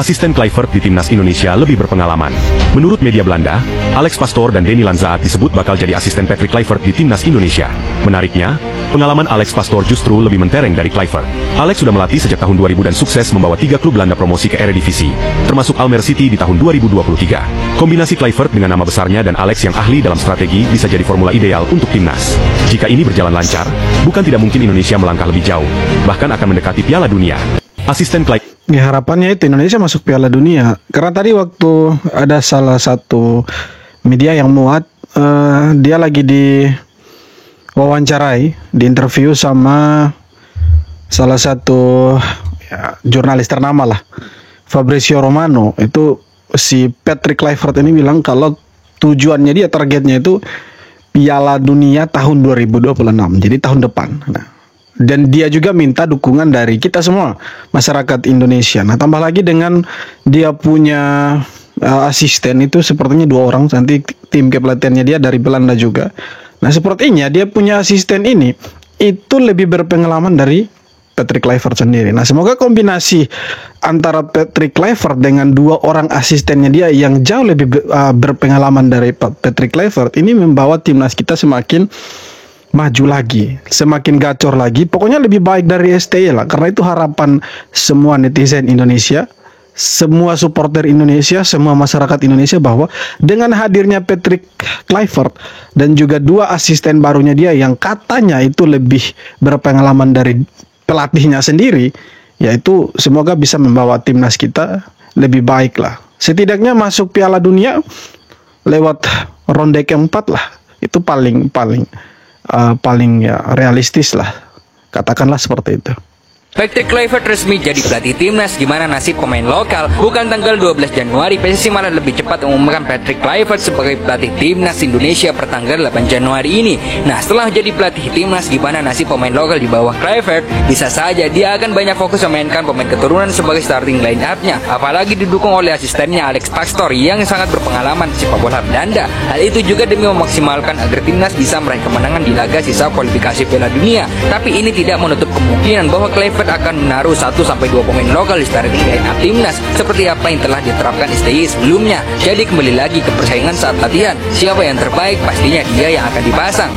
Asisten Kluivert di Timnas Indonesia lebih berpengalaman. Menurut media Belanda, Alex Pastoor dan Denny Lanzaat disebut bakal jadi asisten Patrick Kluivert di Timnas Indonesia. Menariknya, pengalaman Alex Pastoor justru lebih mentereng dari Kluivert. Alex sudah melatih sejak tahun 2000 dan sukses membawa 3 klub Belanda promosi ke Eredivisie, termasuk Almere City di tahun 2023. Kombinasi Kluivert dengan nama besarnya dan Alex yang ahli dalam strategi bisa jadi formula ideal untuk Timnas. Jika ini berjalan lancar, bukan tidak mungkin Indonesia melangkah lebih jauh, bahkan akan mendekati Piala Dunia. Asisten Kluivert. Ya, harapannya itu Indonesia masuk Piala Dunia. Karena tadi waktu ada salah satu media yang muat, dia lagi wawancarai, di interview sama salah satu jurnalis ternama lah, Fabrizio Romano. Itu si Patrick Kluivert ini bilang kalau tujuannya dia, targetnya itu Piala Dunia tahun 2026, jadi tahun depan. Nah, dan dia juga minta dukungan dari kita semua, masyarakat Indonesia. Nah, tambah lagi dengan dia punya asisten itu sepertinya 2 orang, nanti tim kepelatihannya dia dari Belanda juga. Nah, sepertinya dia punya asisten ini itu lebih berpengalaman dari Patrick Kluivert sendiri. Nah, semoga kombinasi antara Patrick Kluivert dengan 2 orang asistennya dia yang jauh lebih berpengalaman dari Patrick Kluivert ini membawa timnas kita semakin maju lagi, semakin gacor lagi, pokoknya lebih baik dari STY lah. Karena itu harapan semua netizen Indonesia, semua supporter Indonesia, semua masyarakat Indonesia, bahwa dengan hadirnya Patrick Kluivert dan juga 2 asisten barunya dia yang katanya itu lebih berpengalaman dari pelatihnya sendiri, yaitu semoga bisa membawa timnas kita lebih baik lah. Setidaknya masuk Piala Dunia lewat ronde keempat lah. Itu paling ya realistis lah, katakanlah seperti itu. Patrick Kluivert resmi jadi pelatih timnas. Gimana nasib pemain lokal? Bukan tanggal 12 Januari, PSSI malah lebih cepat mengumumkan Patrick Kluivert sebagai pelatih timnas Indonesia per tanggal 8 Januari ini. Nah, setelah jadi pelatih timnas, gimana nasib pemain lokal di bawah Kluivert? Bisa saja dia akan banyak fokus memainkan pemain keturunan sebagai starting line up-nya, apalagi didukung oleh asistennya Alex Pastoor yang sangat berpengalaman di sepak bola Belanda. Hal itu juga demi memaksimalkan agar timnas bisa meraih kemenangan di laga sisa kualifikasi Piala Dunia. Tapi ini tidak menutup kemungkinan bahwa Kluivert akan menaruh 1-2 pemain lokal di starting line up timnas seperti apa yang telah diterapkan STY sebelumnya. Jadi kembali lagi ke persaingan saat latihan, siapa yang terbaik pastinya dia yang akan dipasang.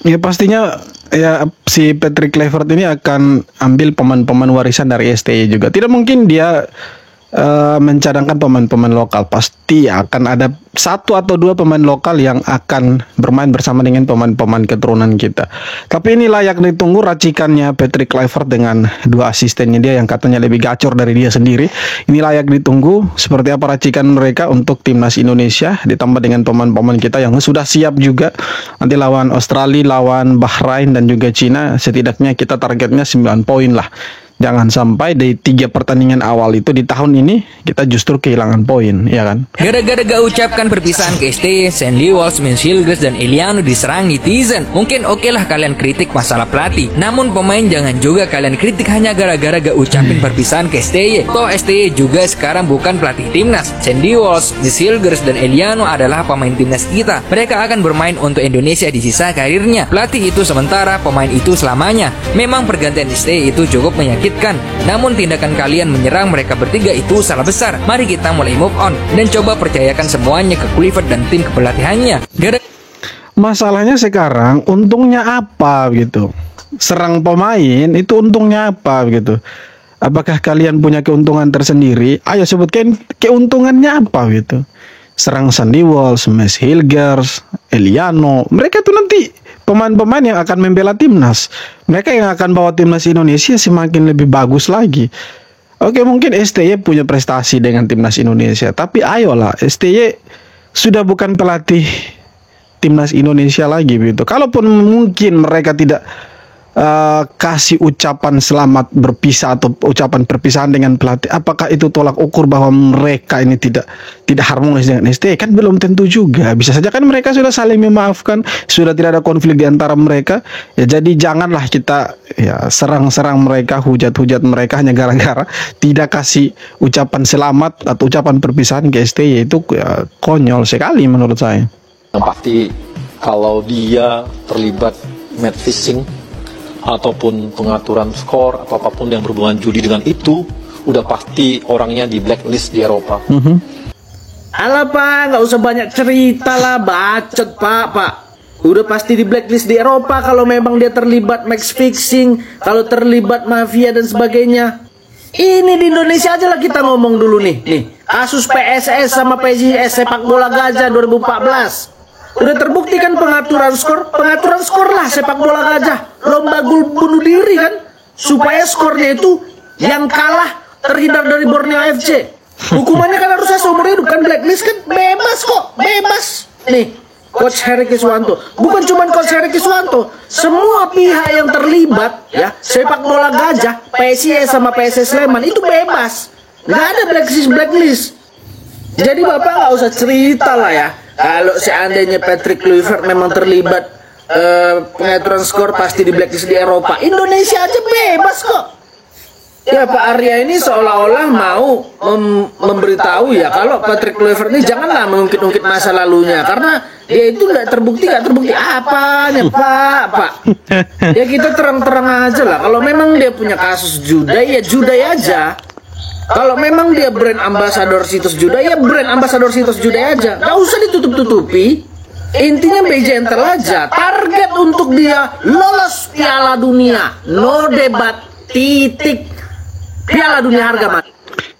Ya pastinya ya si Patrick Kluivert ini akan ambil pemain-pemain warisan dari STY juga. Tidak mungkin dia mencadangkan pemain-pemain lokal. Pasti akan ada 1 atau 2 pemain lokal yang akan bermain bersama dengan pemain-pemain keturunan kita. Tapi ini layak ditunggu racikannya Patrick Kluivert dengan 2 asistennya dia yang katanya lebih gacor dari dia sendiri. Ini layak ditunggu seperti apa racikan mereka untuk timnas Indonesia, ditambah dengan pemain-pemain kita yang sudah siap juga. Nanti lawan Australia, lawan Bahrain dan juga Cina, setidaknya kita targetnya 9 poin lah. Jangan sampai di 3 pertandingan awal itu di tahun ini kita justru kehilangan poin, ya kan? Gara-gara gak ucapkan perpisahan ke STY, Sandy Walsh, Mens Hilgers, dan Eliano diserang netizen. Mungkin oke lah kalian kritik masalah pelatih, namun pemain jangan juga kalian kritik hanya gara-gara gak ucapin perpisahan ke STY. Toh STY juga sekarang bukan pelatih timnas. Sandy Walsh, Mens Hilgers, dan Eliano adalah pemain timnas kita. Mereka akan bermain untuk Indonesia di sisa karirnya. Pelatih itu sementara, pemain itu selamanya. Memang pergantian STY itu cukup menyakitkan, namun tindakan kalian menyerang mereka bertiga itu salah besar. Mari kita mulai move on dan coba percayakan semuanya ke Kluivert dan tim kepelatihannya. Masalahnya sekarang untungnya apa gitu? Serang pemain itu untungnya apa gitu? Apakah kalian punya keuntungan tersendiri? Ayo sebutkan keuntungannya apa gitu. Serang Sandy Walsh, Mens Hilgers, Eliano, mereka tuh nanti pemain-pemain yang akan membela timnas. Mereka yang akan bawa timnas Indonesia semakin lebih bagus lagi. Oke, mungkin STY punya prestasi dengan timnas Indonesia, tapi ayolah, STY sudah bukan pelatih timnas Indonesia lagi gitu. Kalaupun mungkin mereka tidak kasih ucapan selamat berpisah atau ucapan perpisahan dengan pelatih, apakah itu tolak ukur bahwa mereka ini tidak harmonis dengan STY? Kan belum tentu juga. Bisa saja kan mereka sudah saling memaafkan, sudah tidak ada konflik di antara mereka. Ya jadi janganlah kita ya serang-serang mereka, hujat-hujat mereka hanya gara-gara tidak kasih ucapan selamat atau ucapan perpisahan ke STY. Itu ya, konyol sekali menurut saya. Pasti kalau dia terlibat match fixing ataupun pengaturan skor atau apapun yang berhubungan judi dengan itu, udah pasti orangnya di blacklist di Eropa. Alah Pak, nggak usah banyak cerita lah, bacot Pak. Udah pasti di blacklist di Eropa kalau memang dia terlibat match fixing, kalau terlibat mafia dan sebagainya. Ini di Indonesia aja lah kita ngomong dulu nih. Kasus PSS sama PSIS sepak bola gajah 2014. Udah terbukti kan pengaturan skor lah sepak bola gajah. Lomba gol bunuh diri kan, supaya skornya itu yang kalah terhindar dari Borneo FC. Hukumannya kan harusnya seumur hidup kan, blacklist kan bebas kok, bebas. Nih, Coach Heri Kiswanto, bukan cuma Coach Heri Kiswanto, semua pihak yang terlibat ya sepak bola gajah, PSIS sama PSS Sleman itu bebas, nggak ada blacklist. Jadi Bapak nggak usah cerita lah ya, kalau seandainya Patrick Kluivert memang terlibat pengaturan skor pasti di blacklist di Eropa. Indonesia aja bebas kok. Ya Pak Arya ini seolah-olah mau memberitahu ya kalau Patrick Kluivert ini janganlah mengungkit-ungkit masa lalunya, karena dia itu nggak terbukti apanya Pak. Ya kita terang-terang aja lah, kalau memang dia punya kasus judai ya judai aja. Kalau memang dia brand ambassador situs judai ya brand ambassador situs judai aja, nggak usah ditutup-tutupi. Intinya be gentle aja, target untuk dia lolos Piala Dunia, no debat, titik. Piala Dunia harga mati.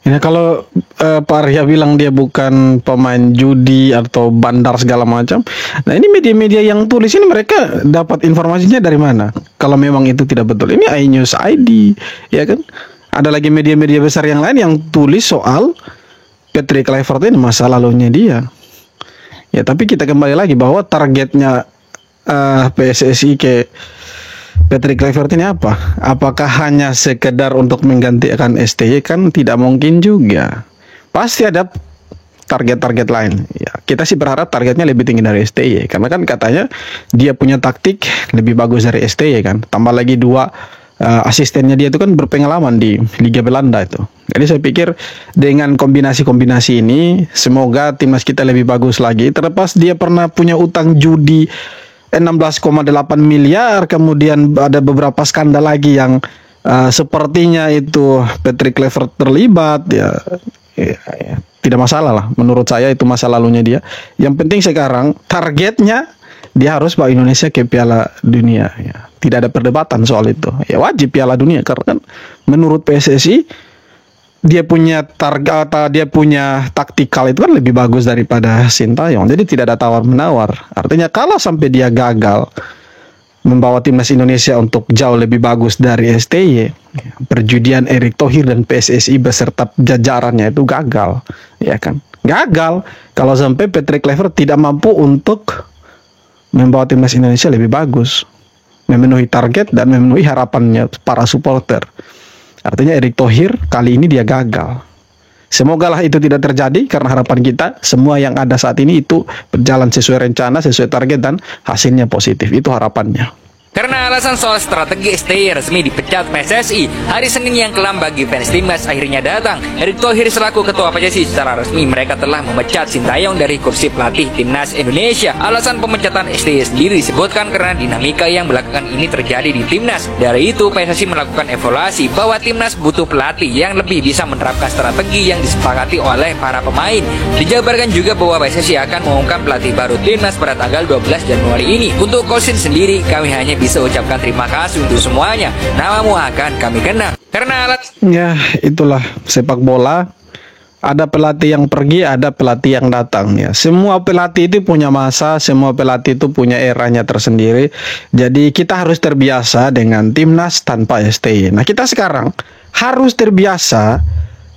Ini kalau Pak Arya bilang dia bukan pemain judi atau bandar segala macam. Nah ini media-media yang tulis ini mereka dapat informasinya dari mana? Kalau memang itu tidak betul. Ini iNews ID, ya kan? Ada lagi media-media besar yang lain yang tulis soal Patrick Kluivert ini masa lalunya dia. Ya tapi kita kembali lagi bahwa targetnya PSSI ke Patrick Kluivert ini apa? Apakah hanya sekedar untuk menggantikan STY? Kan tidak mungkin juga. Pasti ada target-target lain. Ya, kita sih berharap targetnya lebih tinggi dari STY, karena kan katanya dia punya taktik lebih bagus dari STY kan. Tambah lagi 2 asistennya dia itu kan berpengalaman di Liga Belanda itu. Jadi saya pikir dengan kombinasi-kombinasi ini semoga timnas kita lebih bagus lagi. Terlepas dia pernah punya utang judi 16,8 miliar, kemudian ada beberapa skandal lagi yang sepertinya itu Patrick Kluivert terlibat ya, tidak masalah lah menurut saya, itu masa lalunya dia. Yang penting sekarang targetnya dia harus bawa Indonesia ke Piala Dunia ya. Tidak ada perdebatan soal itu. Ya wajib Piala Dunia, karena kan menurut PSSI dia punya taktikal itu kan lebih bagus daripada Sintayong. Jadi tidak ada tawar-menawar. Artinya kalau sampai dia gagal membawa timnas Indonesia untuk jauh lebih bagus dari STY, perjudian Erick Thohir dan PSSI beserta jajarannya itu gagal, ya kan? Gagal kalau sampai Patrick Kluivert tidak mampu untuk membawa timnas Indonesia lebih bagus, memenuhi target dan memenuhi harapannya para supporter. Artinya Erick Thohir kali ini dia gagal. Semogalah itu tidak terjadi, karena harapan kita semua yang ada saat ini itu berjalan sesuai rencana, sesuai target dan hasilnya positif. Itu harapannya. Karena alasan soal strategi STY resmi dipecat PSSI, hari Senin yang kelam bagi fans timnas akhirnya datang. Erick Thohir selaku ketua PSSI secara resmi mereka telah memecat Sintayong dari kursi pelatih timnas Indonesia. Alasan pemecatan STY sendiri disebutkan karena dinamika yang belakangan ini terjadi di timnas. Dari itu PSSI melakukan evaluasi bahwa timnas butuh pelatih yang lebih bisa menerapkan strategi yang disepakati oleh para pemain. Dijabarkan juga bahwa PSSI akan mengumumkan pelatih baru timnas pada tanggal 12 Januari ini. Untuk Kosin sendiri kami hanya bisa ucapkan terima kasih untuk semuanya. Namamu akan kami kenang. Karena Ya, itulah sepak bola. Ada pelatih yang pergi, ada pelatih yang datang ya. Semua pelatih itu punya masa, semua pelatih itu punya eranya tersendiri. Jadi kita harus terbiasa dengan timnas tanpa STY. Nah, kita sekarang harus terbiasa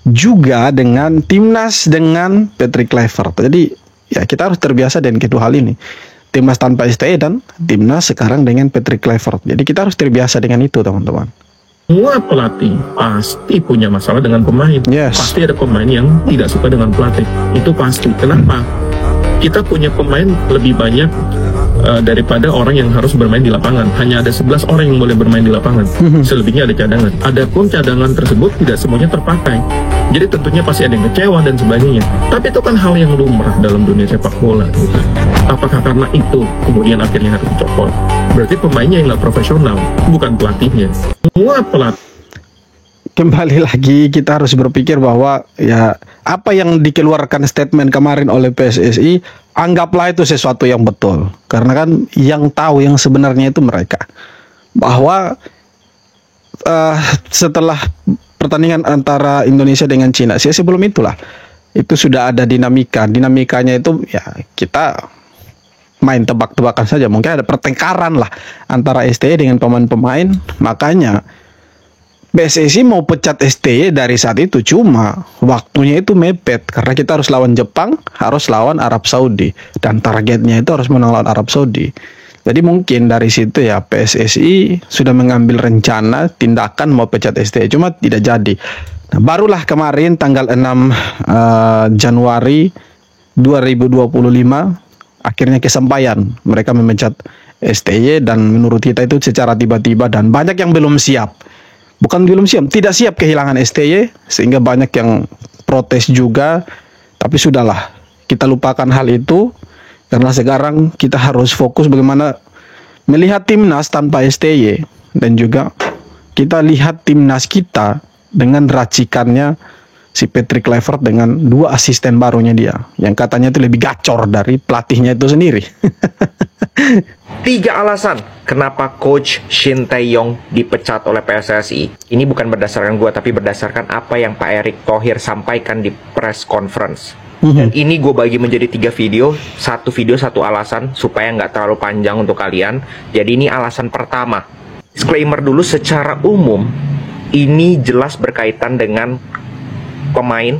juga dengan timnas dengan Patrick Kluivert. Jadi ya kita harus terbiasa dengan kedua hal ini. Timnas tanpa STY dan timnas sekarang dengan Patrick Kluivert. Jadi kita harus terbiasa dengan itu, teman-teman. Semua pelatih pasti punya masalah dengan pemain. Yes. Pasti ada pemain yang tidak suka dengan pelatih. Itu pasti. Kenapa? Kita punya pemain lebih banyak daripada orang yang harus bermain di lapangan. Hanya ada 11 orang yang boleh bermain di lapangan. Selebihnya ada cadangan. Adapun cadangan tersebut tidak semuanya terpakai. Jadi tentunya pasti ada yang kecewa dan sebagainya. Tapi itu kan hal yang lumrah dalam dunia sepak bola. Apakah karena itu kemudian akhirnya harus dicopot? Berarti pemainnya yang nggak profesional, bukan pelatihnya. Semua pelatih. kembali lagi kita harus berpikir bahwa ya apa yang dikeluarkan statement kemarin oleh PSSI anggaplah itu sesuatu yang betul, karena kan yang tahu yang sebenarnya itu mereka, bahwa setelah pertandingan antara Indonesia dengan Cina, sebelum itulah itu sudah ada dinamikanya itu ya kita main tebak-tebakan saja, mungkin ada pertengkaran lah antara STY dengan pemain-pemain, makanya PSSI mau pecat STY dari saat itu, cuma waktunya itu mepet karena kita harus lawan Jepang, harus lawan Arab Saudi, dan targetnya itu harus menang lawan Arab Saudi. Jadi mungkin dari situ ya PSSI sudah mengambil rencana tindakan mau pecat STY, cuma tidak jadi. Nah, barulah kemarin tanggal 6 Januari 2025 akhirnya kesampaian mereka memecat STY, dan menurut kita itu secara tiba-tiba dan banyak yang belum siap. Bukan belum siap, tidak siap kehilangan STY, sehingga banyak yang protes juga. Tapi sudahlah, kita lupakan hal itu, karena sekarang kita harus fokus bagaimana melihat timnas tanpa STY, dan juga kita lihat timnas kita dengan racikannya si Patrick Kluivert dengan 2 asisten barunya dia, yang katanya itu lebih gacor dari pelatihnya itu sendiri. 3 alasan kenapa Coach Shin Tae-yong dipecat oleh PSSI. Ini bukan berdasarkan gue, tapi berdasarkan apa yang Pak Erick Thohir sampaikan di press conference. Dan ini gue bagi menjadi 3 video. Satu video, satu alasan, supaya nggak terlalu panjang untuk kalian. Jadi ini alasan pertama. Disclaimer dulu, secara umum, ini jelas berkaitan dengan pemain.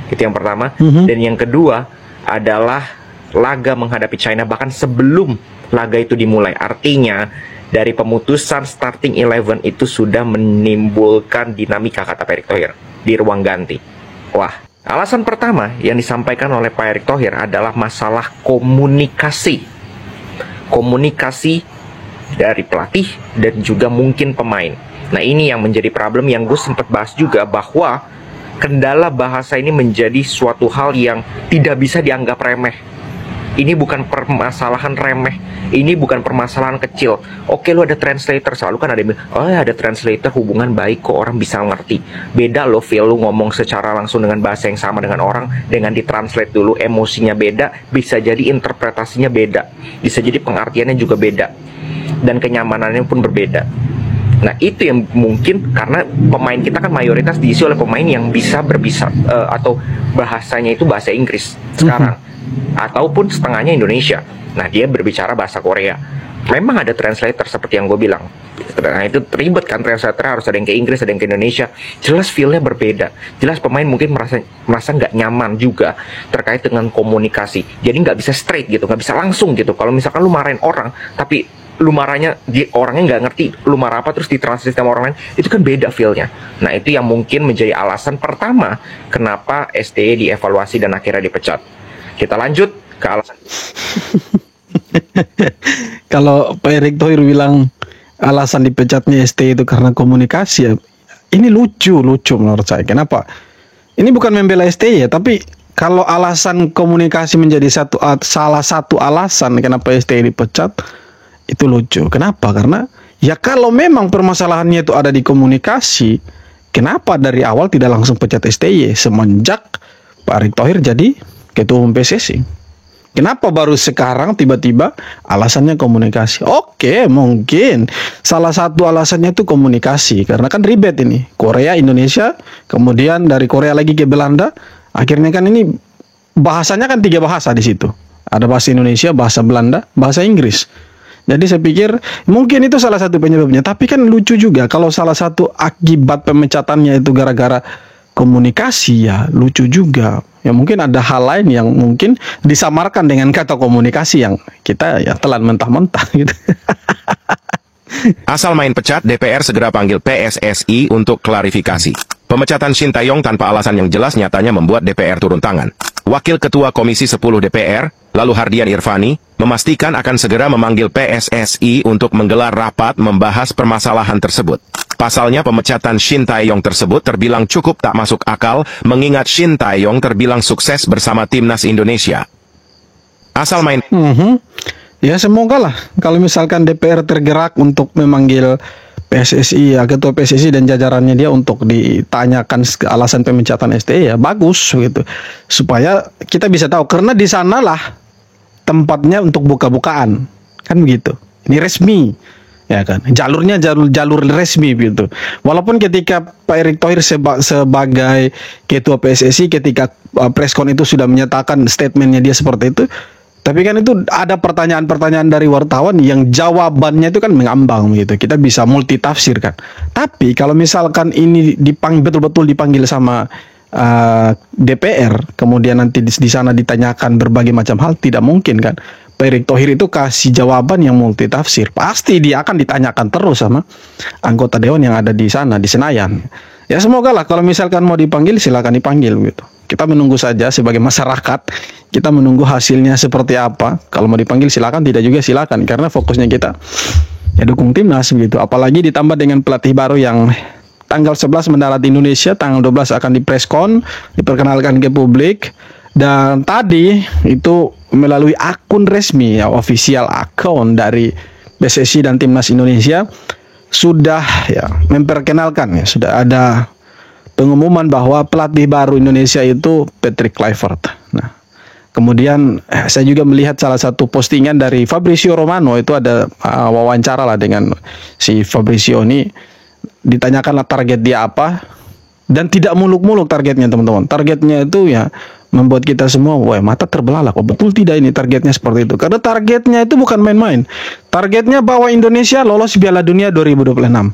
Itu yang pertama. Dan yang kedua adalah laga menghadapi China, bahkan sebelum laga itu dimulai. Artinya dari pemutusan starting 11 itu sudah menimbulkan dinamika, kata Pak Erick Thohir, di ruang ganti. Wah, alasan pertama yang disampaikan oleh Pak Erick Thohir adalah masalah komunikasi. Komunikasi dari pelatih dan juga mungkin pemain. Nah, ini yang menjadi problem yang gue sempat bahas juga, bahwa kendala bahasa ini menjadi suatu hal yang tidak bisa dianggap remeh. Ini bukan permasalahan remeh, ini bukan permasalahan kecil. Oke, lu ada translator, selalu kan ada yang bilang, oh ya ada translator, hubungan baik kok, orang bisa ngerti. Beda lo, feel lu ngomong secara langsung dengan bahasa yang sama dengan orang, dengan ditranslate dulu, emosinya beda, bisa jadi interpretasinya beda, bisa jadi pengertiannya juga beda, dan kenyamanannya pun berbeda. Nah, itu yang mungkin karena pemain kita kan mayoritas diisi oleh pemain yang bisa atau bahasanya itu bahasa Inggris sekarang, ataupun setengahnya Indonesia. Nah, dia berbicara bahasa Korea. Memang ada translator seperti yang gue bilang. Nah, itu ribet kan, translator harus ada yang ke Inggris, ada yang ke Indonesia. Jelas feel-nya berbeda. Jelas pemain mungkin merasa nggak nyaman juga terkait dengan komunikasi. Jadi nggak bisa straight gitu, nggak bisa langsung gitu. Kalau misalkan lu marahin orang, tapi lu marahnya orangnya nggak ngerti lu marah apa, terus ditranslate sama orang lain, itu kan beda feel-nya. Nah, itu yang mungkin menjadi alasan pertama kenapa STY dievaluasi dan akhirnya dipecat. Kita lanjut ke alasan. Kalau Pak Erick Thohir bilang alasan dipecatnya STY itu karena komunikasi, ya, ini lucu menurut saya. Kenapa? Ini bukan membela STY ya, tapi kalau alasan komunikasi menjadi salah satu alasan kenapa STY dipecat, itu lucu. Kenapa? Karena ya kalau memang permasalahannya itu ada di komunikasi, kenapa dari awal tidak langsung pecat STY semenjak Pak Erick Thohir jadi Ketua Umum PSSI? Kenapa baru sekarang tiba-tiba alasannya komunikasi? Oke, mungkin salah satu alasannya itu komunikasi, karena kan ribet ini. Korea, Indonesia, kemudian dari Korea lagi ke Belanda. Akhirnya kan ini bahasanya kan 3 bahasa di situ. Ada bahasa Indonesia, bahasa Belanda, bahasa Inggris. Jadi saya pikir mungkin itu salah satu penyebabnya. Tapi kan lucu juga kalau salah satu akibat pemecatannya itu gara-gara komunikasi, ya lucu juga. Ya mungkin ada hal lain yang mungkin disamarkan dengan kata komunikasi yang kita ya telan mentah-mentah gitu. Asal main pecat, DPR segera panggil PSSI untuk klarifikasi. Pemecatan Shin Tae-yong tanpa alasan yang jelas nyatanya membuat DPR turun tangan. Wakil Ketua Komisi 10 DPR, lalu Hardian Irvani, memastikan akan segera memanggil PSSI untuk menggelar rapat membahas permasalahan tersebut. Pasalnya pemecatan Shin Tae-yong tersebut terbilang cukup tak masuk akal, mengingat Shin Tae-yong terbilang sukses bersama timnas Indonesia. Asal main... Ya semoga lah kalau misalkan DPR tergerak untuk memanggil PSSI, ya, ketua PSSI dan jajarannya dia untuk ditanyakan alasan pemecatan STY, ya bagus gitu. Supaya kita bisa tahu, karena di sanalah tempatnya untuk buka-bukaan. Kan begitu. Ini resmi. Ya kan, jalurnya jalur resmi gitu. Walaupun ketika Pak Erick Thohir sebagai ketua PSSI ketika preskon itu sudah menyatakan statementnya dia seperti itu, tapi kan itu ada pertanyaan-pertanyaan dari wartawan yang jawabannya itu kan mengambang gitu. Kita bisa multitafsir kan. Tapi kalau misalkan ini betul-betul dipanggil sama DPR, kemudian nanti di sana ditanyakan berbagai macam hal, tidak mungkin kan Pak Erick Thohir itu kasih jawaban yang multitafsir. Pasti dia akan ditanyakan terus sama anggota dewan yang ada di sana, di Senayan. Ya semoga lah kalau misalkan mau dipanggil, silakan dipanggil gitu. Kita menunggu saja sebagai masyarakat, kita menunggu hasilnya seperti apa. Kalau mau dipanggil silakan, tidak juga silakan, karena fokusnya kita ya dukung timnas gitu. Apalagi ditambah dengan pelatih baru yang tanggal 11 mendarat di Indonesia, tanggal 12 akan dipreskon, diperkenalkan ke publik. Dan tadi itu melalui akun resmi, ya, official akun dari PSSI dan Timnas Indonesia sudah ya memperkenalkan, ya, sudah ada pengumuman bahwa pelatih baru Indonesia itu Patrick Kluivert. Nah, kemudian saya juga melihat salah satu postingan dari Fabrizio Romano, itu ada wawancara lah dengan si Fabrizio ini, ditanyakanlah target dia apa, dan tidak muluk-muluk targetnya teman-teman. Targetnya itu ya membuat kita semua mata terbelalak. Oh, betul tidak ini targetnya seperti itu? Karena targetnya itu bukan main-main. Targetnya bawa Indonesia lolos Piala Dunia 2026.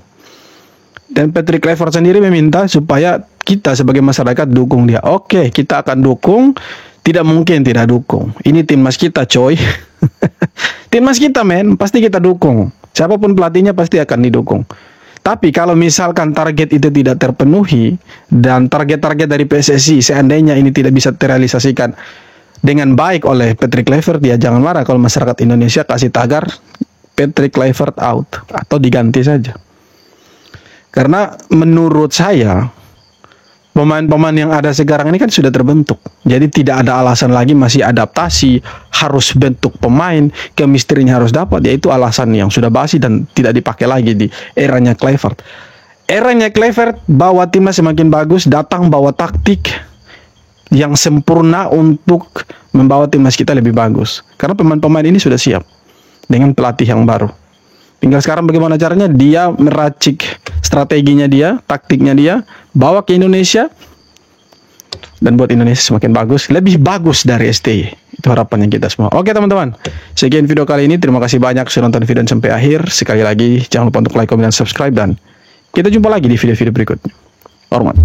Dan Patrick Kluivert sendiri meminta supaya kita sebagai masyarakat dukung dia. Oke, kita akan dukung. Tidak mungkin tidak dukung. Ini timnas kita, coy. Timnas kita, men. Pasti kita dukung. Siapapun pelatihnya pasti akan didukung. Tapi kalau misalkan target itu tidak terpenuhi dan target-target dari PSSI seandainya ini tidak bisa terrealisasikan dengan baik oleh Patrick Kluivert, ya jangan marah kalau masyarakat Indonesia kasih tagar Patrick Kluivert out atau diganti saja. Karena menurut saya pemain-pemain yang ada sekarang ini kan sudah terbentuk. Jadi tidak ada alasan lagi masih adaptasi, harus bentuk pemain, chemistry-nya harus dapat. Yaitu alasan yang sudah basi dan tidak dipakai lagi di eranya Kluivert. Eranya Kluivert bawa timnas semakin bagus, datang bawa taktik yang sempurna untuk membawa timnas kita lebih bagus. Karena pemain-pemain ini sudah siap dengan pelatih yang baru. Tinggal sekarang bagaimana caranya dia meracik strateginya dia, taktiknya dia, bawa ke Indonesia dan buat Indonesia semakin bagus, lebih bagus dari STY. Itu harapannya kita semua. Oke teman-teman, sekian video kali ini. Terima kasih banyak sudah nonton video sampai akhir. Sekali lagi jangan lupa untuk like, komen, dan subscribe, dan kita jumpa lagi di video-video berikutnya. Hormat.